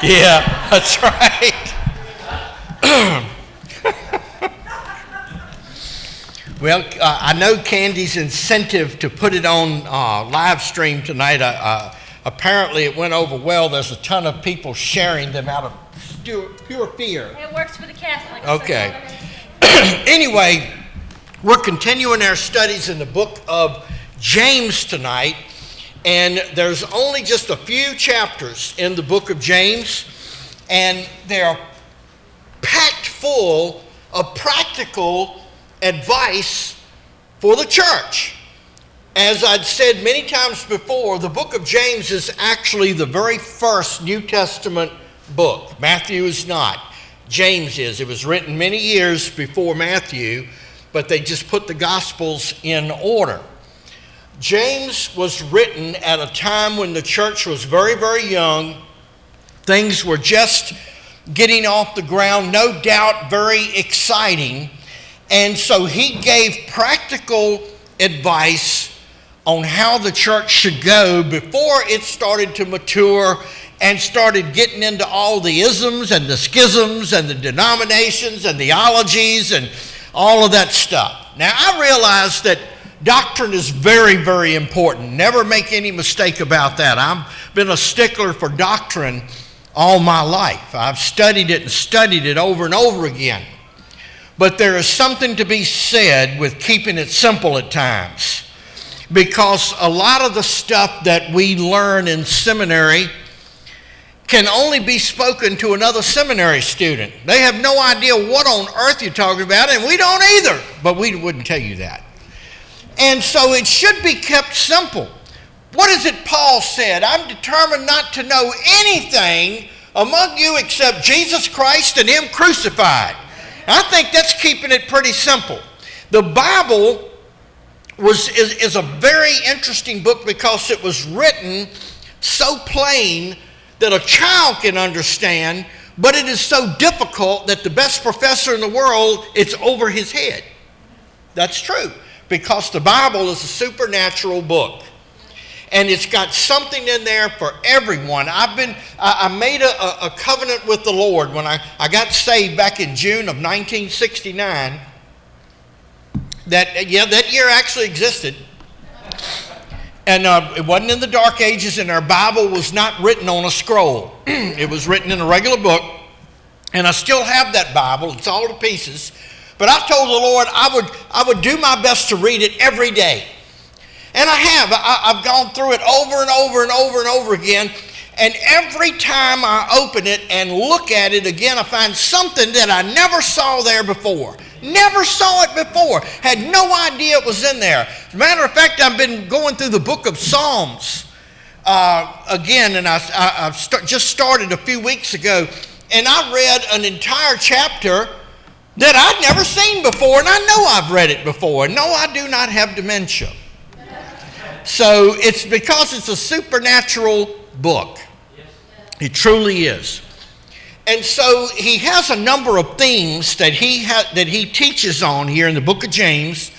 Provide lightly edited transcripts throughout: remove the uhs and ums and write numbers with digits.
Yeah, that's right. Well, I know Candy's incentive to put it on live stream tonight. Apparently, it went over well. There's a ton of people sharing them out of pure fear. It works for the Catholics. Okay. Anyway, we're continuing our studies in the book of James tonight, and there's only just a few chapters in the book of James, and they're packed full of practical advice for the church. As I'd said many times before, the book of James is actually the very first New Testament book. Matthew is not. James is. It was written many years before Matthew, but they just put the Gospels in order. James was written at a time when the church was very, very young. Things were just getting off the ground, no doubt very exciting. And so he gave practical advice on how the church should go before it started to mature and started getting into all the isms and the schisms and the denominations and theologies and all of that stuff. Now, I realize that doctrine is very, very important. Never make any mistake about that. I've been a stickler for doctrine all my life. I've studied it over and over again. But there is something to be said with keeping it simple at times, because a lot of the stuff that we learn in seminary can only be spoken to another seminary student. They have no idea what on earth you're talking about, and we don't either, but we wouldn't tell you that. And so it should be kept simple. What is it Paul said? I'm determined not to know anything among you except Jesus Christ and Him crucified. I think that's keeping it pretty simple. The Bible is a very interesting book because it was written so plain that a child can understand, but it is so difficult that the best professor in the world, it's over his head. That's true, because the Bible is a supernatural book. And it's got something in there for everyone. I made a covenant with the Lord when I got saved back in June of 1969. That year actually existed. And it wasn't in the Dark Ages, and our Bible was not written on a scroll. It was written in a regular book. And I still have that Bible. It's all to pieces. But I told the Lord I would do my best to read it every day. And I have. I've gone through it over and over and over and over again. And every time I open it and look at it again, I find something that I never saw there before. Never saw it before. Had no idea it was in there. As a matter of fact, I've been going through the book of Psalms again, and I've just started a few weeks ago. And I read an entire chapter that I'd never seen before. And I know I've read it before. No, I do not have dementia. So it's because it's a supernatural book. It truly is. And so he has a number of themes that he teaches on here in the book of James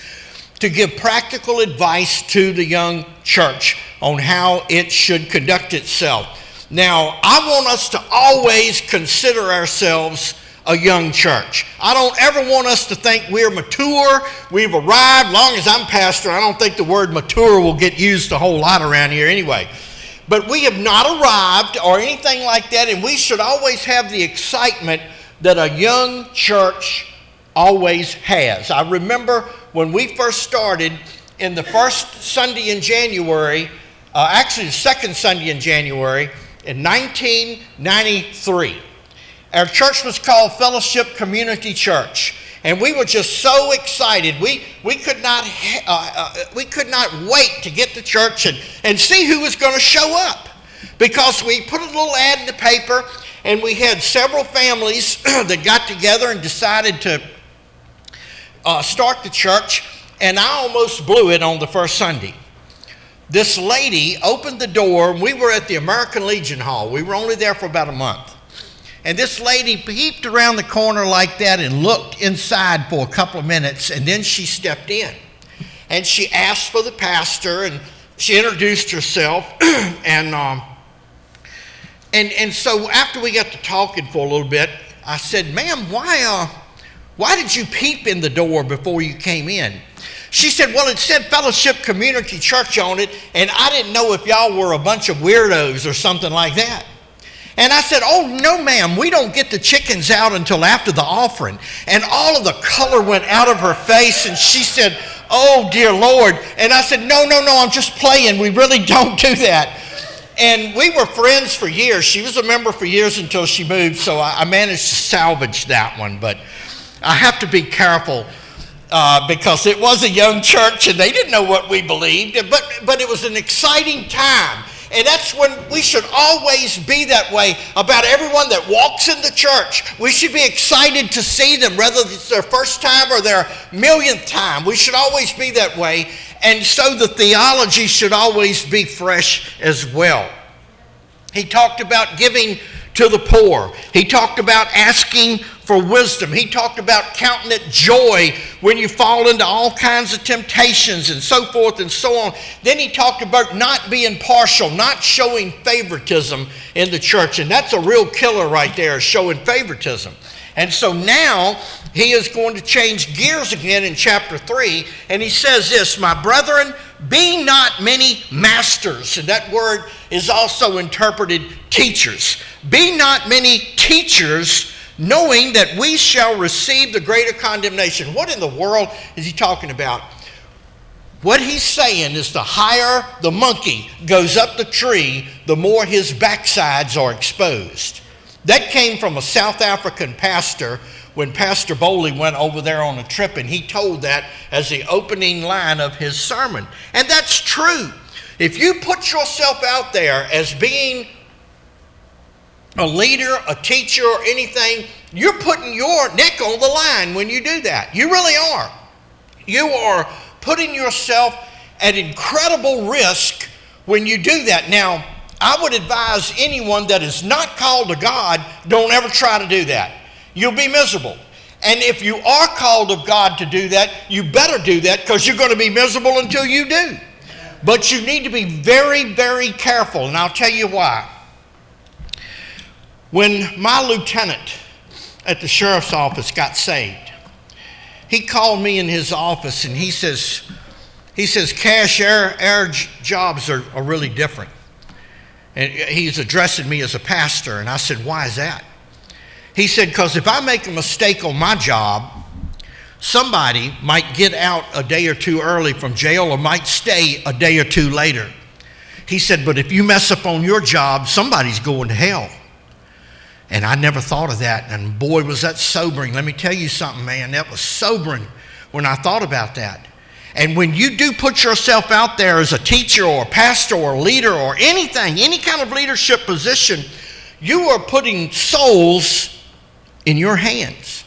to give practical advice to the young church on how it should conduct itself. Now, I want us to always consider ourselves a young church. I don't ever want us to think we're mature, we've arrived. Long as I'm pastor, I don't think the word mature will get used a whole lot around here anyway. But we have not arrived or anything like that, and we should always have the excitement that a young church always has. I remember when we first started in the first Sunday in January, actually the second Sunday in January in 1993. Our church was called Fellowship Community Church, and we were just so excited. We could not wait to get to church and see who was going to show up, because we put a little ad in the paper, and we had several families that got together and decided to start the church, and I almost blew it on the first Sunday. This lady opened the door, and we were at the American Legion Hall. We were only there for about a month. And this lady peeped around the corner like that and looked inside for a couple of minutes, and then she stepped in. And she asked for the pastor, and she introduced herself, and And so after we got to talking for a little bit, I said, ma'am, why did you peep in the door before you came in? She said, well, it said Fellowship Community Church on it, and I didn't know if y'all were a bunch of weirdos or something like that. And I said, oh, no, ma'am, we don't get the chickens out until after the offering. And all of the color went out of her face, and she said, oh, dear Lord. And I said, no, I'm just playing. We really don't do that. And we were friends for years. She was a member for years until she moved, so I managed to salvage that one. But I have to be careful because it was a young church, and they didn't know what we believed. But it was an exciting time. And that's when we should always be that way about everyone that walks in the church. We should be excited to see them, whether it's their first time or their millionth time. We should always be that way. And so the theology should always be fresh as well. He talked about giving to the poor. He talked about asking for wisdom. He talked about counting it joy when you fall into all kinds of temptations and so forth and so on. Then he talked about not being partial, not showing favoritism in the church. And that's a real killer right there, showing favoritism. And so now he is going to change gears again in chapter 3. And he says this, my brethren, be not many masters. And that word is also interpreted teachers. Be not many teachers, knowing that we shall receive the greater condemnation. What in the world is he talking about? What he's saying is the higher the monkey goes up the tree, the more his backsides are exposed. That came from a South African pastor when Pastor Bowley went over there on a trip, and he told that as the opening line of his sermon. And that's true. If you put yourself out there as being a leader, a teacher, or anything, you're putting your neck on the line when you do that. You really are. You are putting yourself at incredible risk when you do that. Now, I would advise anyone that is not called to God, don't ever try to do that. You'll be miserable. And if you are called of God to do that, you better do that, because you're going to be miserable until you do. But you need to be very, very careful, and I'll tell you why. When my lieutenant at the sheriff's office got saved, he called me in his office, and he says, Cash, our jobs are really different. And he's addressing me as a pastor, and I said, why is that? He said, because if I make a mistake on my job, somebody might get out a day or two early from jail or might stay a day or two later. He said, but if you mess up on your job, somebody's going to hell. And I never thought of that. And boy, was that sobering. Let me tell you something, man. That was sobering when I thought about that. And when you do put yourself out there as a teacher or a pastor or a leader or anything, any kind of leadership position, you are putting souls in your hands.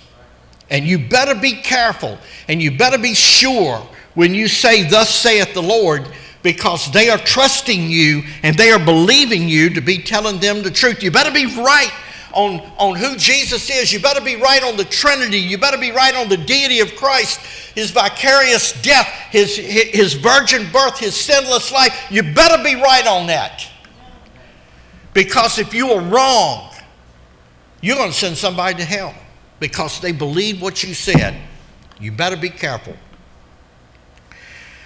And you better be careful, and you better be sure when you say, thus saith the Lord, because they are trusting you and they are believing you to be telling them the truth. You better be right on who Jesus is. You better be right on the Trinity. You better be right on the deity of Christ, his vicarious death, his virgin birth, his sinless life. You better be right on that. Because if you are wrong, you're going to send somebody to hell because they believe what you said. You better be careful.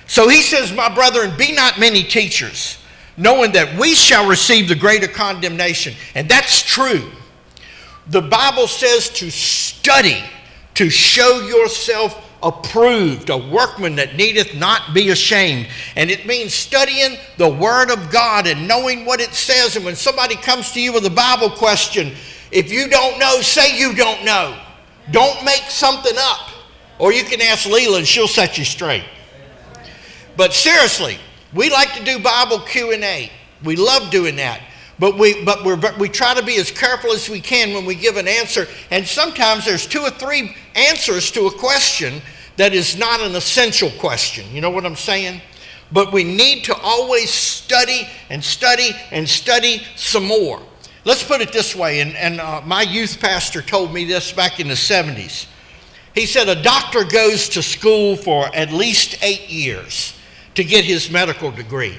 So he says, my brethren, be not many teachers, knowing that we shall receive the greater condemnation. And that's true. The Bible says to study, to show yourself approved, a workman that needeth not be ashamed. And it means studying the Word of God and knowing what it says. And when somebody comes to you with a Bible question, if you don't know, say you don't know. Don't make something up. Or you can ask Leela and she'll set you straight. But seriously, we like to do Bible Q&A. We love doing that. But we try to be as careful as we can when we give an answer. And sometimes there's 2 or 3 answers to a question that is not an essential question. You know what I'm saying? But we need to always study and study and study some more. Let's put it this way. And my youth pastor told me this back in the 70s. He said a doctor goes to school for at least 8 years to get his medical degree.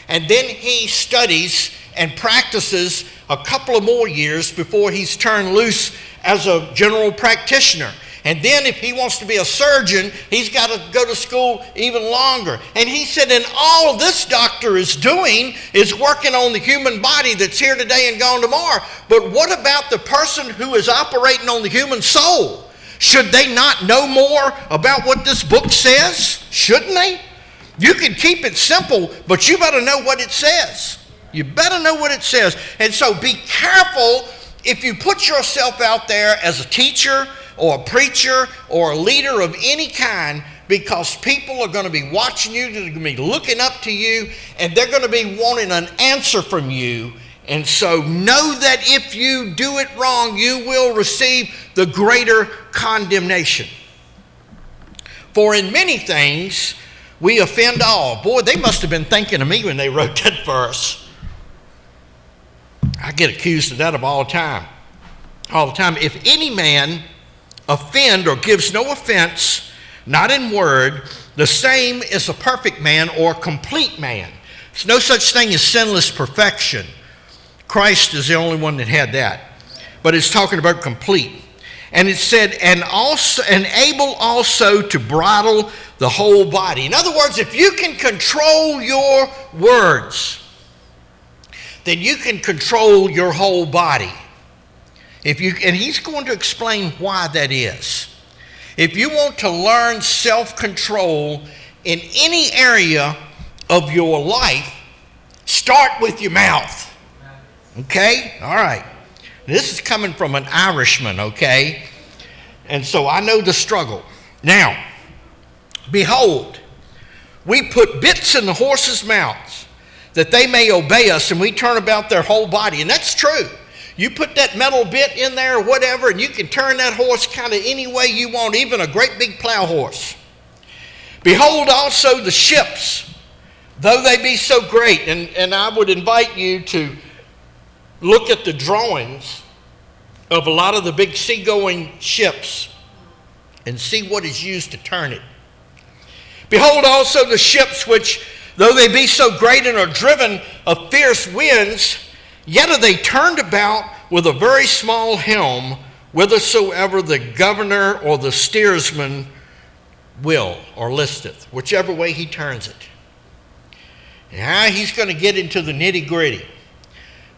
And then he studies and practices a couple of more years before he's turned loose as a general practitioner. And then if he wants to be a surgeon, he's got to go to school even longer. And he said, and all this doctor is doing is working on the human body that's here today and gone tomorrow. But what about the person who is operating on the human soul? Should they not know more about what this book says? Shouldn't they? You can keep it simple, but you better know what it says. You better know what it says. And so be careful if you put yourself out there as a teacher or a preacher or a leader of any kind, because people are going to be watching you, they're going to be looking up to you, and they're going to be wanting an answer from you. And so know that if you do it wrong, you will receive the greater condemnation. For in many things we offend all. Boy, they must have been thinking of me when they wrote that verse. I get accused of that all the time. All the time. If any man offend or gives no offense, not in word, the same is a perfect man or complete man. There's no such thing as sinless perfection. Christ is the only one that had that. But it's talking about complete. And it said, and able also to bridle the whole body. In other words, if you can control your words, then you can control your whole body. And he's going to explain why that is. If you want to learn self-control in any area of your life, start with your mouth. Okay? All right. This is coming from an Irishman, okay? And so I know the struggle. Now, behold, we put bits in the horses' mouths that they may obey us, and we turn about their whole body. And that's true. You put that metal bit in there or whatever, and you can turn that horse kind of any way you want, even a great big plow horse. Behold also the ships, though they be so great. And I would invite you to look at the drawings of a lot of the big seagoing ships and see what is used to turn it. Behold also the ships which, though they be so great and are driven of fierce winds, yet are they turned about with a very small helm, whithersoever the governor or the steersman will or listeth, whichever way he turns it. Now he's going to get into the nitty-gritty.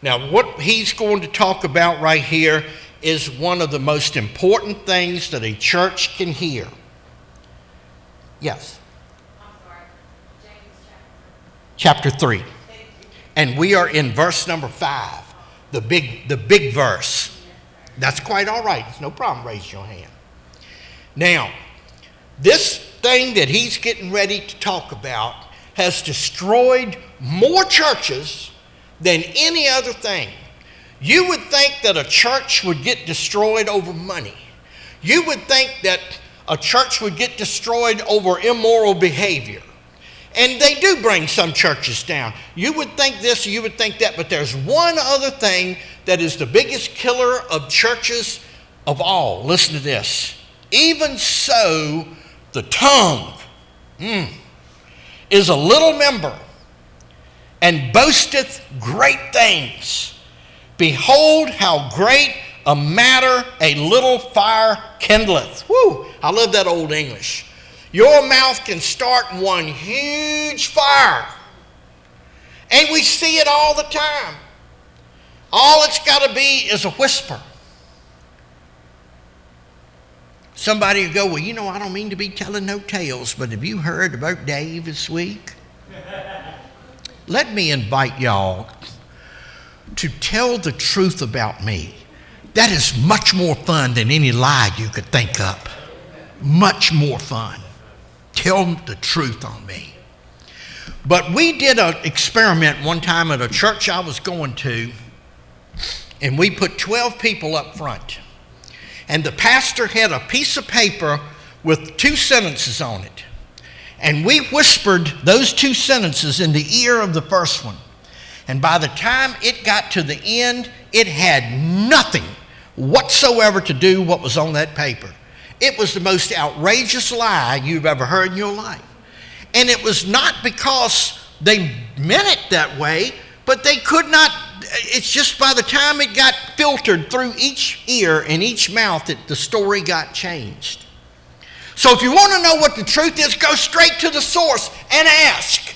Now, what he's going to talk about right here is one of the most important things that a church can hear. Yes? I'm sorry. James chapter 3. And we are in verse number 5, the big verse. That's quite all right. It's no problem. Raise your hand. Now, this thing that he's getting ready to talk about has destroyed more churches than any other thing. You would think that a church would get destroyed over money. You would think that a church would get destroyed over immoral behavior. And they do bring some churches down. You would think this, you would think that, but there's one other thing that is the biggest killer of churches of all. Listen to this. Even so, the tongue is a little member, and boasteth great things. Behold, how great a matter a little fire kindleth. Woo! I love that old English. Your mouth can start one huge fire. And we see it all the time. All it's got to be is a whisper. Somebody will go, well, you know, I don't mean to be telling no tales, but have you heard about Dave this week? Let me invite y'all to tell the truth about me. That is much more fun than any lie you could think up. Much more fun. Tell the truth on me. But we did an experiment one time at a church I was going to, and we put 12 people up front. And the pastor had a piece of paper with 2 sentences on it. And we whispered those 2 sentences in the ear of the first one. And by the time it got to the end, it had nothing whatsoever to do what was on that paper. It was the most outrageous lie you've ever heard in your life. And it was not because they meant it that way, but they could not it's just by the time it got filtered through each ear and each mouth that the story got changed. So if you want to know what the truth is, go straight to the source and ask.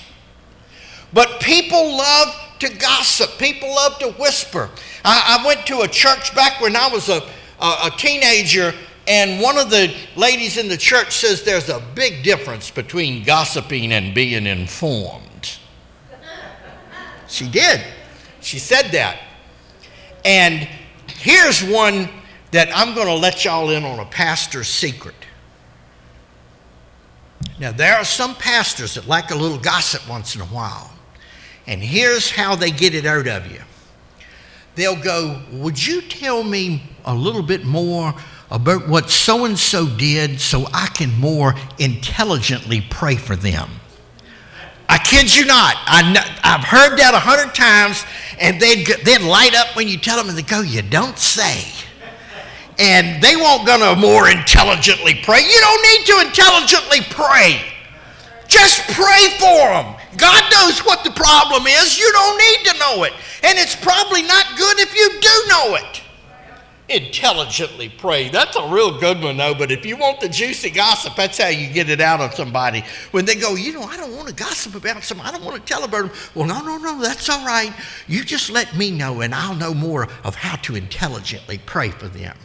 But people love to gossip. People love to whisper. I went to a church back when I was a teenager, and one of the ladies in the church says there's a big difference between gossiping and being informed. She did. She said that. And here's one that I'm going to let y'all in on a pastor's secret. Now, there are some pastors that like a little gossip once in a while. And here's how they get it out of you. They'll go, would you tell me a little bit more about what so-and-so did so I can more intelligently pray for them? I kid you not. I've heard that 100 times, and they'd light up when you tell them, and they go, you don't say. And they won't gonna more intelligently pray. You don't need to intelligently pray. Just pray for them. God knows what the problem is. You don't need to know it. And it's probably not good if you do know it. Intelligently pray. That's a real good one, though. But if you want the juicy gossip, that's how you get it out of somebody. When they go, I don't want to gossip about somebody. I don't want to tell about them. Well, no, that's all right. You just let me know, and I'll know more of how to intelligently pray for them.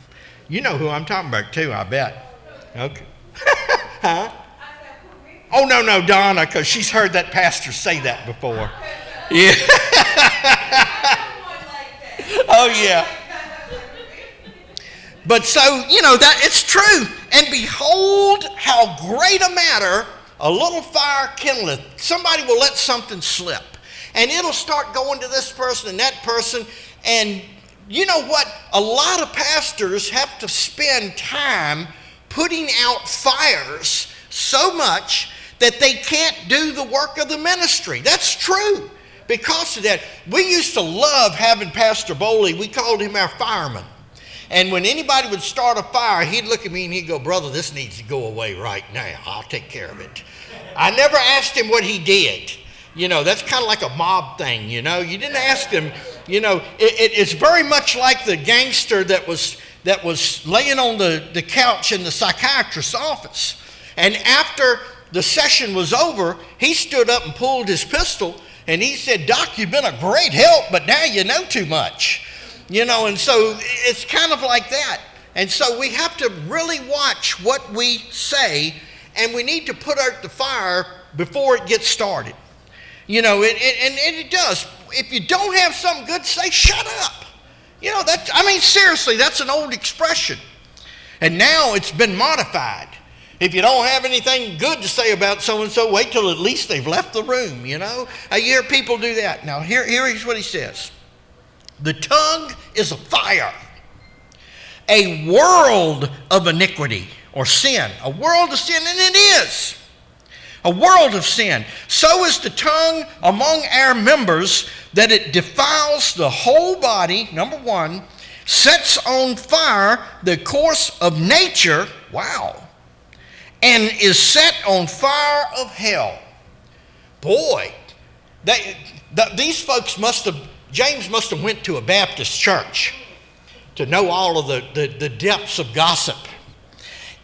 You know who I'm talking about, too, I bet. Okay. Huh? Oh, no, Donna, because she's heard that pastor say that before. Yeah. Oh, yeah. But so, that it's true. And behold, how great a matter a little fire kindleth. Somebody will let something slip. And it'll start going to this person and that person. And you know what? A lot of pastors have to spend time putting out fires so much that they can't do the work of the ministry. That's true. Because of that, we used to love having Pastor Bowley. We called him our fireman. And when anybody would start a fire, he'd look at me and he'd go, brother, this needs to go away right now. I'll take care of it. I never asked him what he did. That's kind of like a mob thing, You didn't ask him, it's very much like the gangster that was laying on the couch in the psychiatrist's office. And after the session was over, he stood up and pulled his pistol and he said, Doc, you've been a great help, but now you know too much. And so it's kind of like that. And so we have to really watch what we say, and we need to put out the fire before it gets started. And it does. If you don't have something good to say, shut up. Seriously, that's an old expression. And now it's been modified. If you don't have anything good to say about so-and-so, wait till at least they've left the room, I hear people do that. Now, here's what he says. The tongue is a fire, a world of iniquity or sin, a world of sin, and it is a world of sin. So is the tongue among our members, that it defiles the whole body, number one, sets on fire the course of nature, wow, and is set on fire of hell. Boy, these folks James must have went to a Baptist church to know all of the depths of gossip.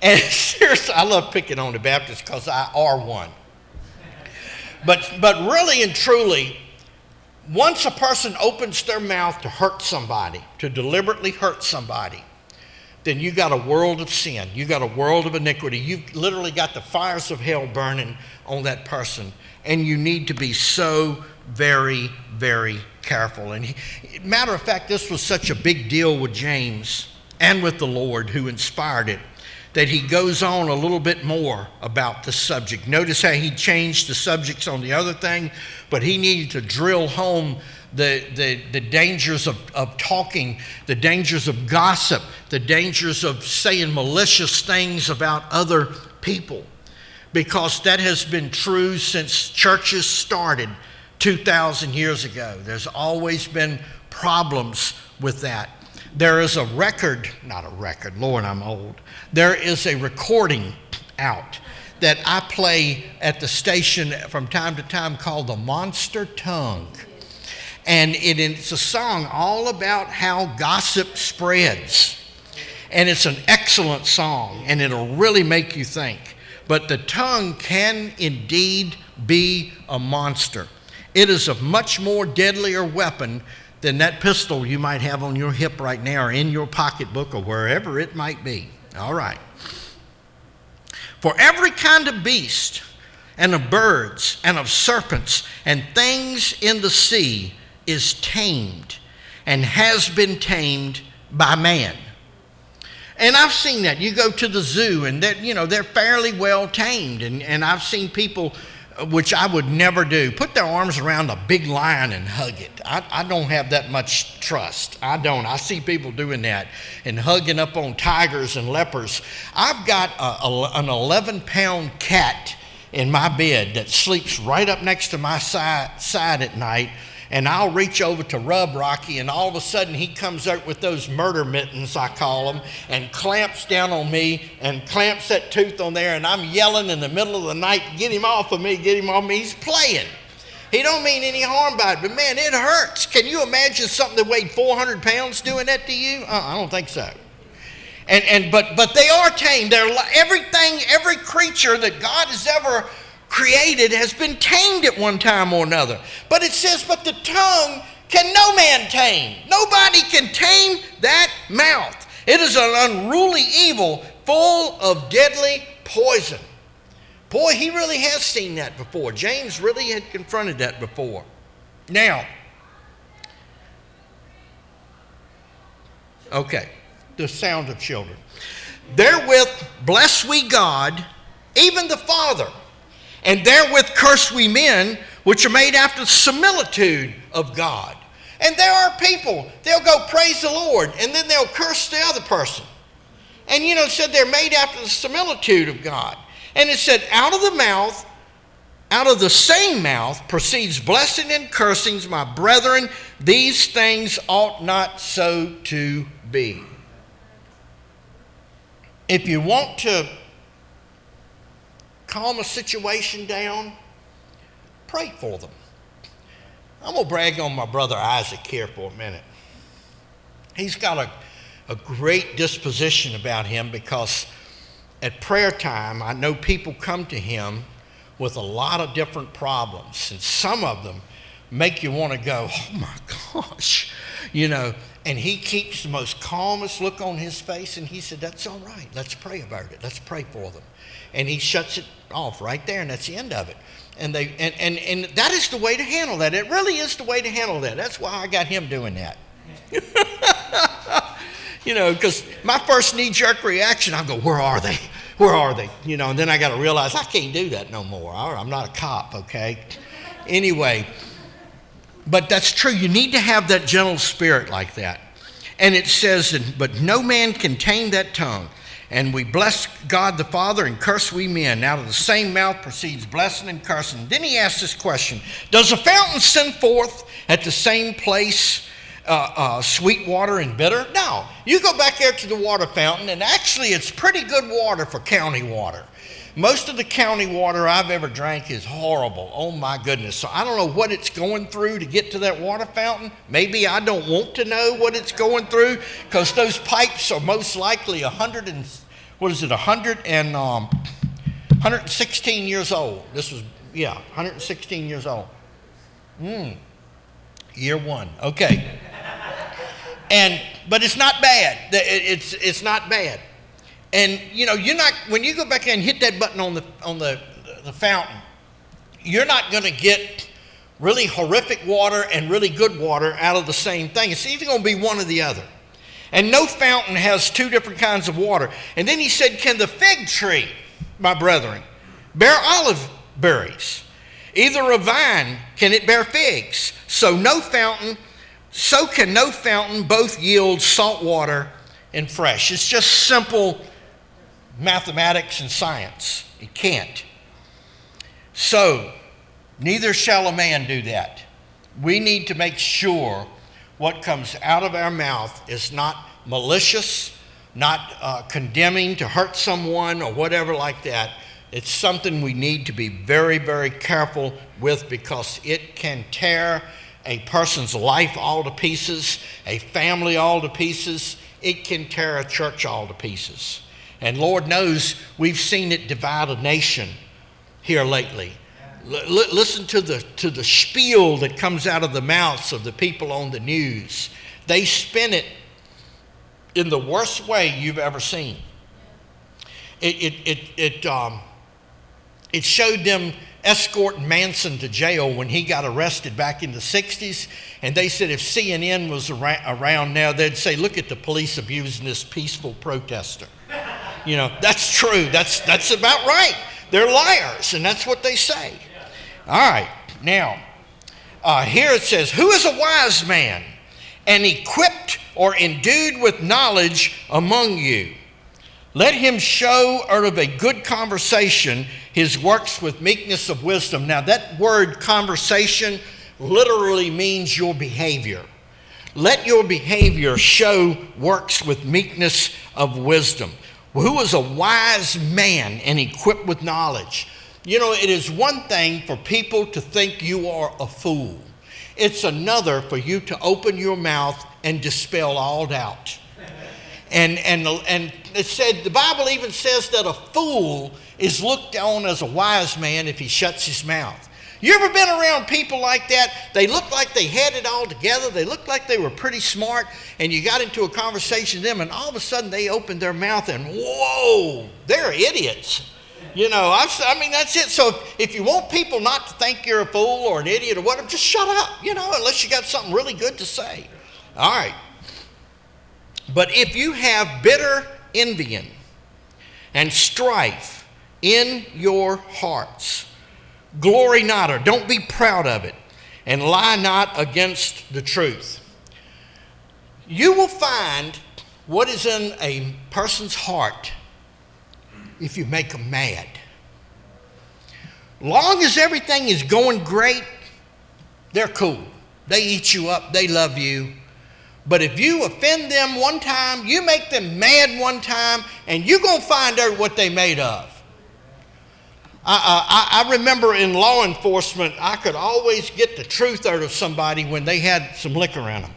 And seriously, I love picking on the Baptists because I are one. But really and truly, once a person opens their mouth to hurt somebody, to deliberately hurt somebody, then you got a world of sin. You got a world of iniquity. You've literally got the fires of hell burning on that person. And you need to be so very, very careful. And matter of fact, this was such a big deal with James and with the Lord who inspired it, that he goes on a little bit more about the subject. Notice how he changed the subjects on the other thing, but he needed to drill home the dangers of talking, the dangers of gossip, the dangers of saying malicious things about other people, because that has been true since churches started 2,000 years ago. There's always been problems with that. There is a record, not a record, Lord, I'm old. There is a recording out that I play at the station from time to time called The Monster Tongue. And it's a song all about how gossip spreads. And it's an excellent song, and it'll really make you think. But the tongue can indeed be a monster. It is a much more deadlier weapon than that pistol you might have on your hip right now or in your pocketbook or wherever it might be. All right. For every kind of beast and of birds and of serpents and things in the sea is tamed and has been tamed by man. And I've seen that. You go to the zoo and they're fairly well tamed. And I've seen people, which I would never do, put their arms around a big lion and hug it. I don't have that much trust. I don't. I see people doing that and hugging up on tigers and leopards. I've got an 11-pound cat in my bed that sleeps right up next to my side at night. And I'll reach over to rub Rocky, and all of a sudden he comes out with those murder mittens, I call them, and clamps down on me and clamps that tooth on there, and I'm yelling in the middle of the night, get him off of me, get him off me. He's playing. He don't mean any harm by it, but man, it hurts. Can you imagine something that weighed 400 pounds doing that to you? I don't think so. But they are tamed. They're everything, every creature that God has ever created has been tamed at one time or another. But it says, but the tongue can no man tame. Nobody can tame that mouth. It is an unruly evil full of deadly poison. Boy, he really has seen that before. James really had confronted that before. Now, okay, the sound of children. Therewith bless we God, even the Father, and therewith curse we men, which are made after the similitude of God. And there are people, they'll go praise the Lord, and then they'll curse the other person. And it said they're made after the similitude of God. And it said, out of the same mouth proceeds blessing and cursings, my brethren, these things ought not so to be. If you want to calm a situation down, pray for them. I'm going to brag on my brother Isaac here for a minute. He's got a great disposition about him, because at prayer time, I know people come to him with a lot of different problems, and some of them make you want to go, oh my gosh, and he keeps the most calmest look on his face, and he said, that's all right, let's pray about it, let's pray for them. And he shuts it off right there, and that's the end of it. And that is the way to handle that. It really is the way to handle that. That's why I got him doing that. Because my first knee-jerk reaction, I go, where are they? Where are they? And then I got to realize I can't do that no more. I'm not a cop, okay? Anyway, but that's true. You need to have that gentle spirit like that. And it says, but no man can tame that tongue. And we bless God the Father and curse we men. Out of the same mouth proceeds blessing and cursing. Then he asks this question, does a fountain send forth at the same place sweet water and bitter? No. You go back there to the water fountain, and actually it's pretty good water for county water. Most of the county water I've ever drank is horrible. Oh my goodness. So I don't know what it's going through to get to that water fountain. Maybe I don't want to know what it's going through, because those pipes are most likely 116 years old. This was, 116 years old. Year one. Okay. But it's not bad. It's not bad. And you're not, when you go back in and hit that button on the fountain, you're not going to get really horrific water and really good water out of the same thing. It's either going to be one or the other. And no fountain has two different kinds of water. And then he said, can the fig tree, my brethren, bear olive berries? Either a vine, can it bear figs? So can no fountain both yield salt water and fresh. It's just simple mathematics and science. It can't. So, neither shall a man do that. We need to make sure what comes out of our mouth is not malicious, not condemning to hurt someone or whatever like that. It's something we need to be very, very careful with, because it can tear a person's life all to pieces, a family all to pieces. It can tear a church all to pieces. And Lord knows we've seen it divide a nation here lately. Listen to the spiel that comes out of the mouths of the people on the news. They spin it in the worst way you've ever seen. It showed them escorting Manson to jail when he got arrested back in the 60s. And they said if CNN was around now, they'd say, look at the police abusing this peaceful protester. You know, that's true. That's about right. They're liars, and that's what they say. All right. Now, here it says, who is a wise man and equipped or endued with knowledge among you? Let him show out of a good conversation his works with meekness of wisdom. Now, that word conversation literally means your behavior. Let your behavior show works with meekness of wisdom. Who is a wise man and equipped with knowledge? You know, it is one thing for people to think you are a fool. It's another for you to open your mouth and dispel all doubt. And it said, the Bible even says that a fool is looked on as a wise man if he shuts his mouth. You ever been around people like that? They look like they had it all together. They look like they were pretty smart, and you got into a conversation with them, and all of a sudden they opened their mouth, and whoa, they're idiots. You know, I mean, that's it. So if you want people not to think you're a fool or an idiot or whatever, just shut up, you know, unless you got something really good to say. All right. But if you have bitter envying and strife in your hearts, glory not, or don't be proud of it, and lie not against the truth. You will find what is in a person's heart if you make them mad. Long as everything is going great, they're cool. They eat you up, they love you. But if you offend them one time, you make them mad one time, and you're going to find out what they made of. I remember in law enforcement, I could always get the truth out of somebody when they had some liquor in them.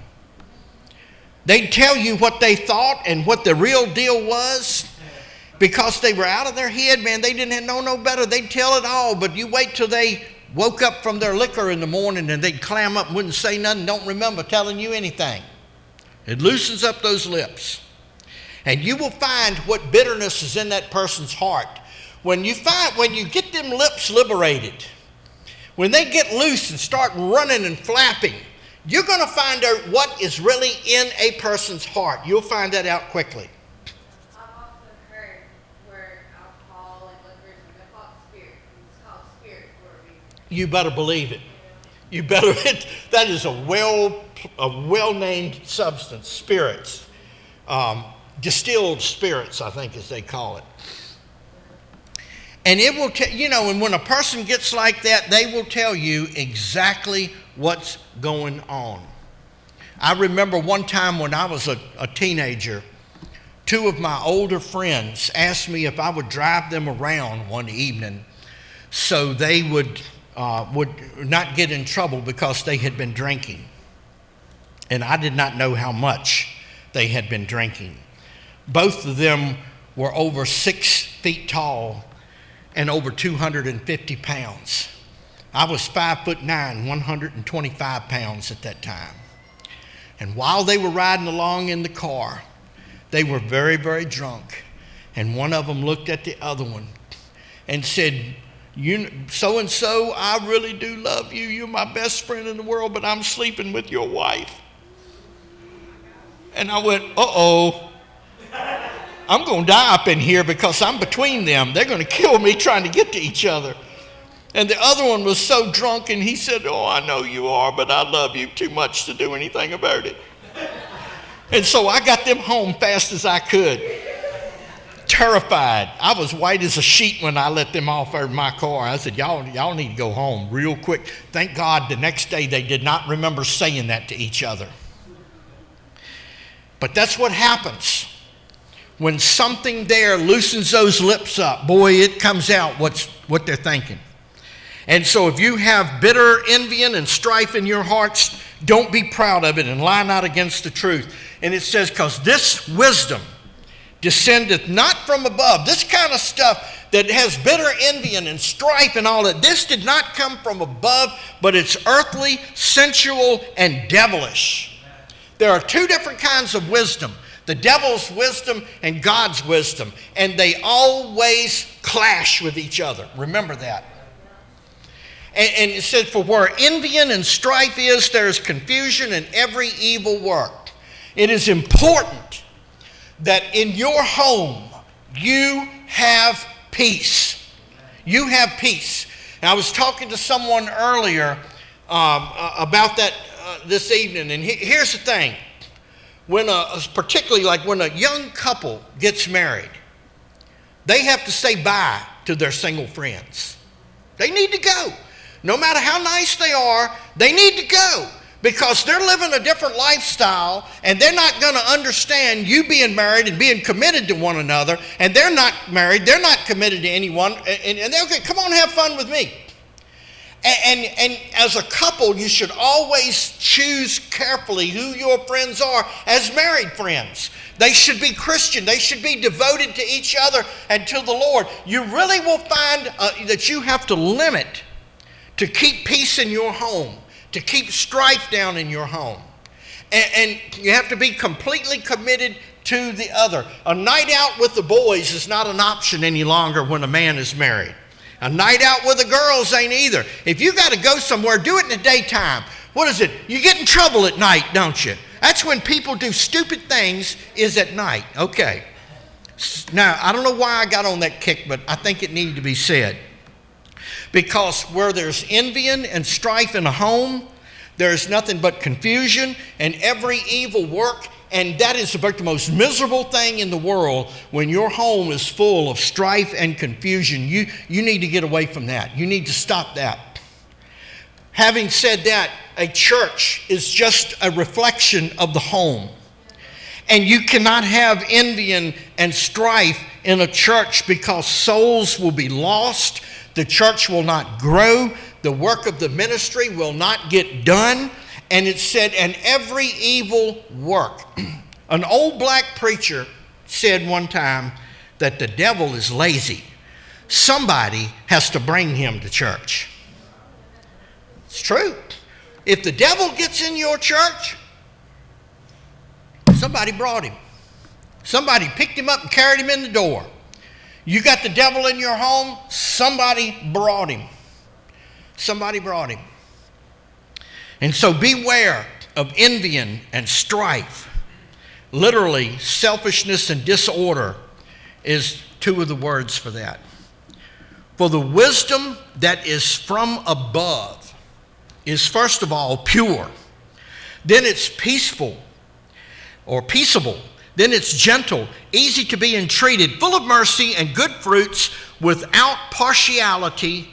They'd tell you what they thought and what the real deal was because they were out of their head, man. They didn't know no better. They'd tell it all, but you wait till they woke up from their liquor in the morning and they'd clam up and wouldn't say nothing, don't remember telling you anything. It loosens up those lips. And you will find what bitterness is in that person's heart. When you get them lips liberated, when they get loose and start running and flapping, you're going to find out what is really in a person's heart. You'll find that out quickly. I've often heard where alcohol and liquor is called spirit. It's called spirit for a reason. You better believe it. You better. That is a well-named substance, spirits, distilled spirits, I think, as they call it. And it will and when a person gets like that, they will tell you exactly what's going on. I remember one time when I was a teenager, two of my older friends asked me if I would drive them around one evening so they would not get in trouble because they had been drinking. And I did not know how much they had been drinking. Both of them were over 6 feet tall and over 250 pounds. I was 5'9", 125 pounds at that time. And while they were riding along in the car, they were very, very drunk. And one of them looked at the other one and said, so-and-so, I really do love you. You're my best friend in the world, but I'm sleeping with your wife. And I went, uh-oh. I'm going to die up in here because I'm between them. They're going to kill me trying to get to each other. And the other one was so drunk, and he said, oh, I know you are, but I love you too much to do anything about it. And so I got them home fast as I could. Terrified. I was white as a sheet when I let them off out of my car. I said, y'all need to go home real quick. Thank God the next day they did not remember saying that to each other. But that's what happens. When something there loosens those lips up, boy, it comes out what they're thinking. And so if you have bitter envying and strife in your hearts, don't be proud of it and lie not against the truth. And it says, because this wisdom descendeth not from above. This kind of stuff that has bitter envying and strife and all that, this did not come from above, but it's earthly, sensual, and devilish. There are two different kinds of wisdom. The devil's wisdom and God's wisdom. And they always clash with each other. Remember that. And it said, for where envying and strife is, there is confusion and every evil work. It is important that in your home you have peace. You have peace. And I was talking to someone earlier about that this evening. And here's the thing. Particularly like when a young couple gets married, they have to say bye to their single friends. They need to go. No matter how nice they are, they need to go because they're living a different lifestyle and they're not going to understand you being married and being committed to one another, and they're not married, they're not committed to anyone, and they'll go, come on, have fun with me. And as a couple, you should always choose carefully who your friends are as married friends. They should be Christian. They should be devoted to each other and to the Lord. You really will find that you have to limit to keep peace in your home, to keep strife down in your home. And you have to be completely committed to the other. A night out with the boys is not an option any longer when a man is married. A night out with the girls ain't either. If you got to go somewhere, do it in the daytime. What is it? You get in trouble at night, don't you? That's when people do stupid things, is at night. Okay. Now, I don't know why I got on that kick, but I think it needed to be said. Because where there's envying and strife in a home, there's nothing but confusion and every evil work. And that is about the most miserable thing in the world when your home is full of strife and confusion. You need to get away from that. You need to stop that. Having said that, a church is just a reflection of the home. And you cannot have envy and strife in a church because souls will be lost. The church will not grow. The work of the ministry will not get done. And it said, and every evil work. An old black preacher said one time that the devil is lazy. Somebody has to bring him to church. It's true. If the devil gets in your church, somebody brought him. Somebody picked him up and carried him in the door. You got the devil in your home, somebody brought him. Somebody brought him. And so beware of envying and strife. Literally, selfishness and disorder is two of the words for that. For the wisdom that is from above is first of all pure. Then it's peaceful or peaceable. Then it's gentle, easy to be entreated, full of mercy and good fruits, without partiality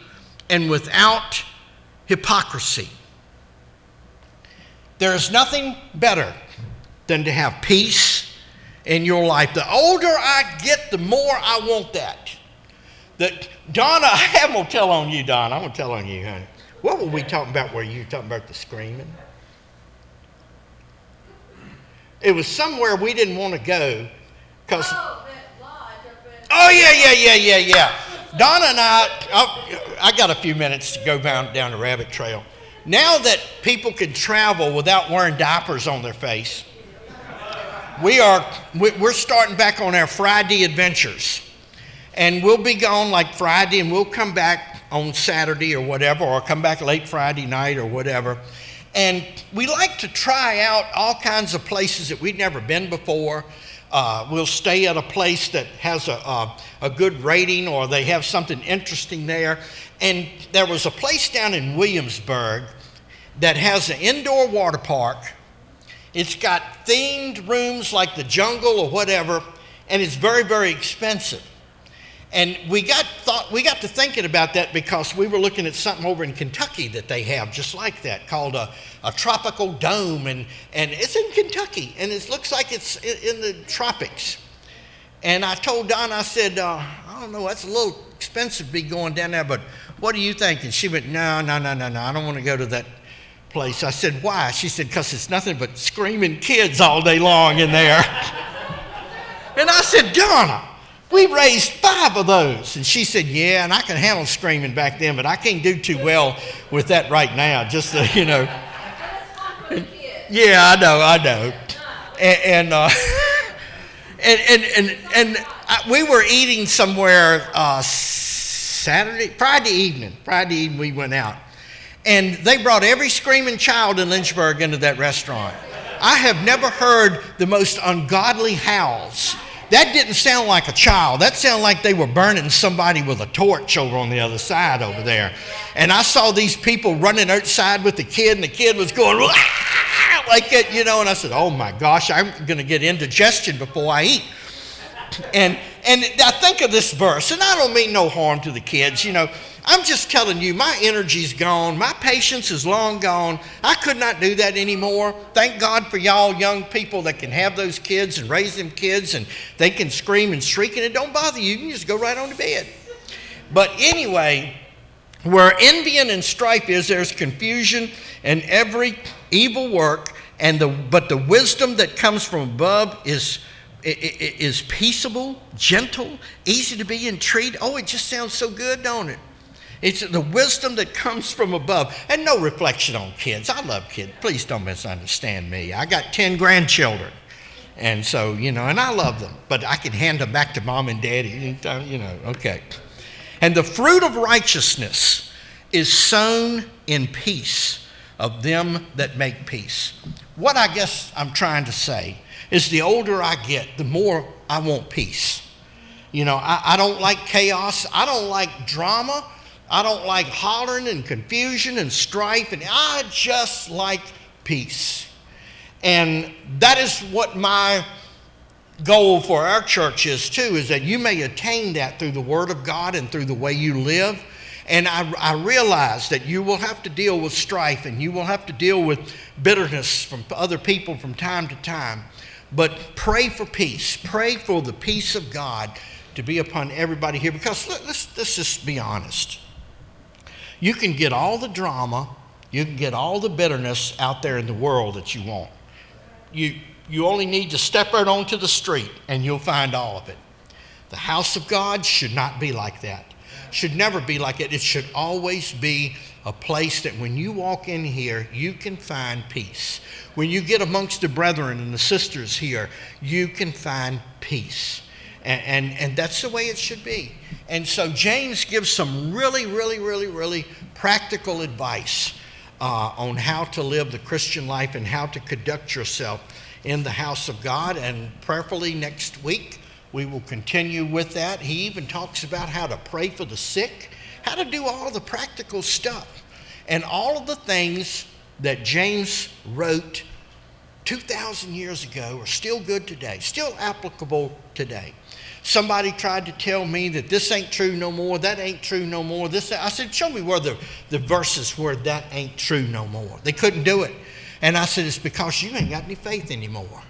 and without hypocrisy. There is nothing better than to have peace in your life. The older I get, the more I want that. Donna, I'm going to tell on you, Donna. I'm going to tell on you, honey. What were we talking about where you were talking about the screaming? It was somewhere we didn't want to go. That lodge up in... yeah. Donna and I got a few minutes to go down the rabbit trail. Now that people can travel without wearing diapers on their face, we're starting back on our Friday adventures. And we'll be gone like Friday and we'll come back on Saturday or whatever, or come back late Friday night or whatever. And we like to try out all kinds of places that we'd never been before. We'll stay at a place that has a good rating, or they have something interesting there. And there was a place down in Williamsburg that has an indoor water park. It's got themed rooms like the jungle or whatever, and it's very, very expensive. And we got to thinking about that because we were looking at something over in Kentucky that they have just like that, called a tropical dome, and it's in Kentucky, and it looks like it's in the tropics. And I told Don, I said, I don't know, that's a little expensive to be going down there, but what do you think? And she went, no, I don't want to go to that place. I said, why? She said, because it's nothing but screaming kids all day long in there. And I said, Donna, we raised 5 of those. And she said, yeah, and I can handle screaming back then, but I can't do too well with that right now, just so you know. Yeah, I know. And we were eating somewhere Friday evening we went out. And they brought every screaming child in Lynchburg into that restaurant. I have never heard the most ungodly howls. That didn't sound like a child. That sounded like they were burning somebody with a torch over on the other side over there. And I saw these people running outside with the kid, and the kid was going like it, you know. And I said, oh my gosh, I'm going to get indigestion before I eat. And I think of this verse, and I don't mean no harm to the kids, you know. I'm just telling you, my energy's gone. My patience is long gone. I could not do that anymore. Thank God for y'all young people that can have those kids and raise them kids, and they can scream and shriek, and it don't bother you. You can just go right on to bed. But anyway, where envy and strife is, there's confusion and every evil work, but the wisdom that comes from above is peaceable, gentle, easy to be entreated. Oh, it just sounds so good, don't it? It's the wisdom that comes from above. And no reflection on kids. I love kids. Please don't misunderstand me. I got 10 grandchildren. And so, you know, and I love them. But I can hand them back to mom and daddy anytime, you know, okay. And the fruit of righteousness is sown in peace of them that make peace. What I guess I'm trying to say is the older I get, the more I want peace. You know, I don't like chaos. I don't like drama. I don't like hollering and confusion and strife, and I just like peace. And that is what my goal for our church is too, is that you may attain that through the Word of God and through the way you live. And I realize that you will have to deal with strife, and you will have to deal with bitterness from other people from time to time. But pray for peace. Pray for the peace of God to be upon everybody here, because let's just be honest. You can get all the drama, you can get all the bitterness out there in the world that you want. You only need to step out onto the street and you'll find all of it. The house of God should not be like that. Should never be like it. It should always be a place that when you walk in here, you can find peace. When you get amongst the brethren and the sisters here, you can find peace. And that's the way it should be. And so James gives some really practical advice on how to live the Christian life and how to conduct yourself in the house of God. And prayerfully next week, we will continue with that. He even talks about how to pray for the sick, how to do all the practical stuff. And all of the things that James wrote 2,000 years ago are still good today, still applicable today. Somebody tried to tell me that this ain't true no more, that ain't true no more. I said, show me where the verses where that ain't true no more. They couldn't do it. And I said, it's because you ain't got any faith anymore.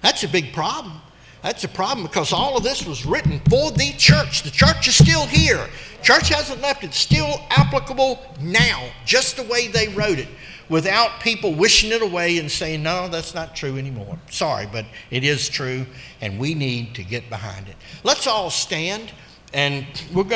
That's a big problem. That's a problem, because all of this was written for the church. The church is still here. Church hasn't left. It's still applicable now, just the way they wrote it, without people wishing it away and saying, no, that's not true anymore. Sorry, but it is true, and we need to get behind it. Let's all stand, and we're going